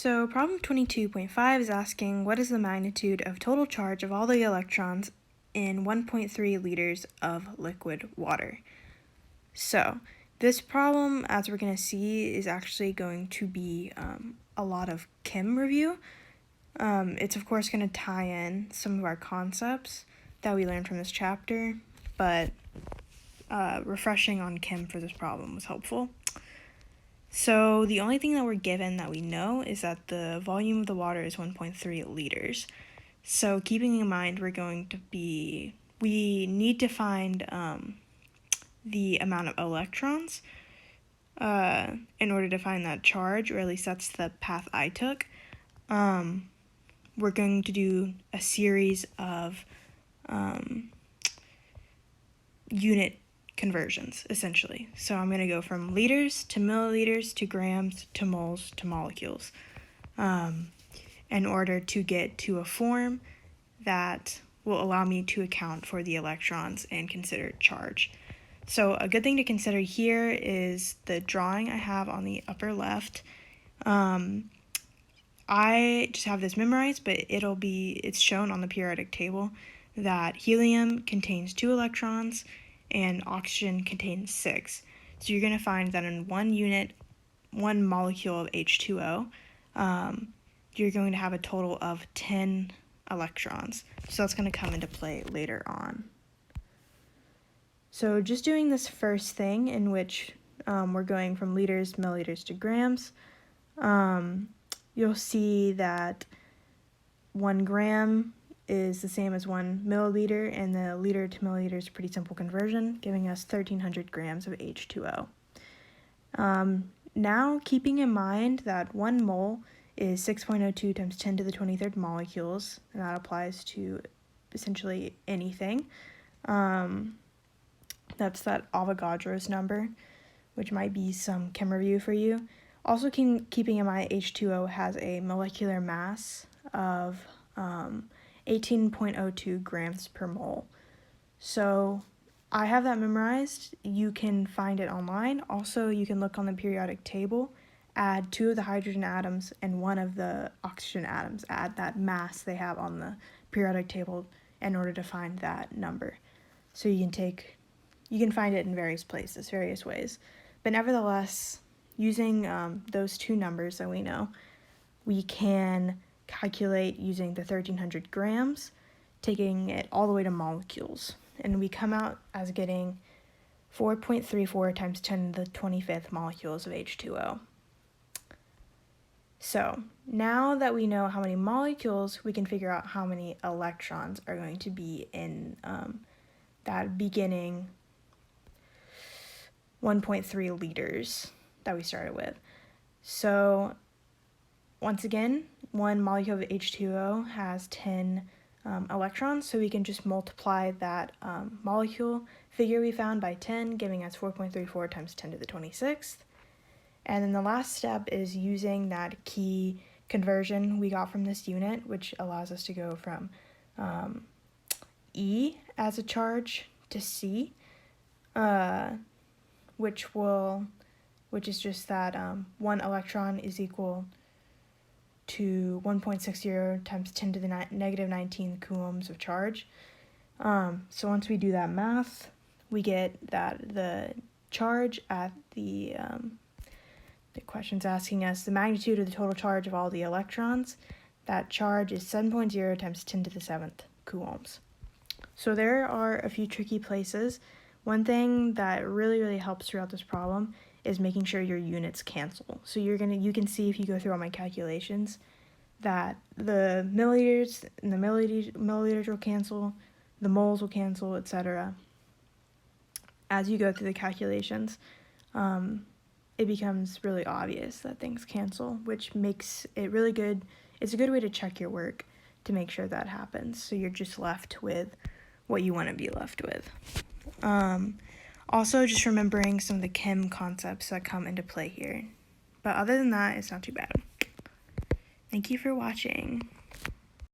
So problem 22.5 is asking what is the magnitude of total charge of all the electrons in 1.3 liters of liquid water. So this problem, as we're going to see, is actually going to be a lot of chem review. It's of course going to tie in some of our concepts that we learned from this chapter, but refreshing on chem for this problem was helpful. So the only thing that we're given that we know is that the volume of the water is 1.3 liters. So keeping in mind we need to find the amount of electrons in order to find that charge, or at least that's the path I took. We're going to do a series of unit conversions, essentially. So I'm going to go from liters to milliliters to grams to moles to molecules in order to get to a form that will allow me to account for the electrons and consider charge. So a good thing to consider here is the drawing I have on the upper left. I just have this memorized, but it's shown on the periodic table that helium contains 2 electrons and oxygen contains 6. So you're going to find that in one molecule of H2O, you're going to have a total of 10 electrons. So that's going to come into play later on. So just doing this first thing, in which we're going from liters, milliliters to grams, you'll see that 1 gram is the same as 1 milliliter, and the liter to milliliter is a pretty simple conversion, giving us 1,300 grams of H2O. Now, keeping in mind that 1 mole is 6.02 times 10 to the 23rd molecules, and that applies to essentially anything. That's that Avogadro's number, which might be some chem review for you. Also, keeping in mind H2O has a molecular mass of 18.02 grams per mole. So I have that memorized. You can find it online. Also, you can look on the periodic table, add 2 of the hydrogen atoms and 1 of the oxygen atoms, add that mass they have on the periodic table in order to find that number. So you can find it in various places, various ways. But nevertheless, using those 2 numbers that we know, we can calculate using the 1,300 grams, taking it all the way to molecules. And we come out as getting 4.34 times 10 to the 25th molecules of H2O. So now that we know how many molecules, we can figure out how many electrons are going to be in that beginning 1.3 liters that we started with. So once again, 1 molecule of H2O has 10 electrons, so we can just multiply that molecule figure we found by 10, giving us 4.34 times 10 to the 26th. And then the last step is using that key conversion we got from this unit, which allows us to go from E as a charge to C, which is just that 1 electron is equal to 1.60 times 10 to the negative 19 coulombs of charge. So once we do that math, we get that the charge at the question's asking us the magnitude of the total charge of all the electrons. That charge is 7.0 times 10 to the 7th coulombs. So there are a few tricky places. One thing that really helps throughout this problem is making sure your units cancel. So you can see if you go through all my calculations that the milliliters and the milliliters will cancel, the moles will cancel, etc. As you go through the calculations, it becomes really obvious that things cancel, which makes it really good. It's a good way to check your work to make sure that happens, so you're just left with what you want to be left with. Also, just remembering some of the chem concepts that come into play here. But other than that, it's not too bad. Thank you for watching.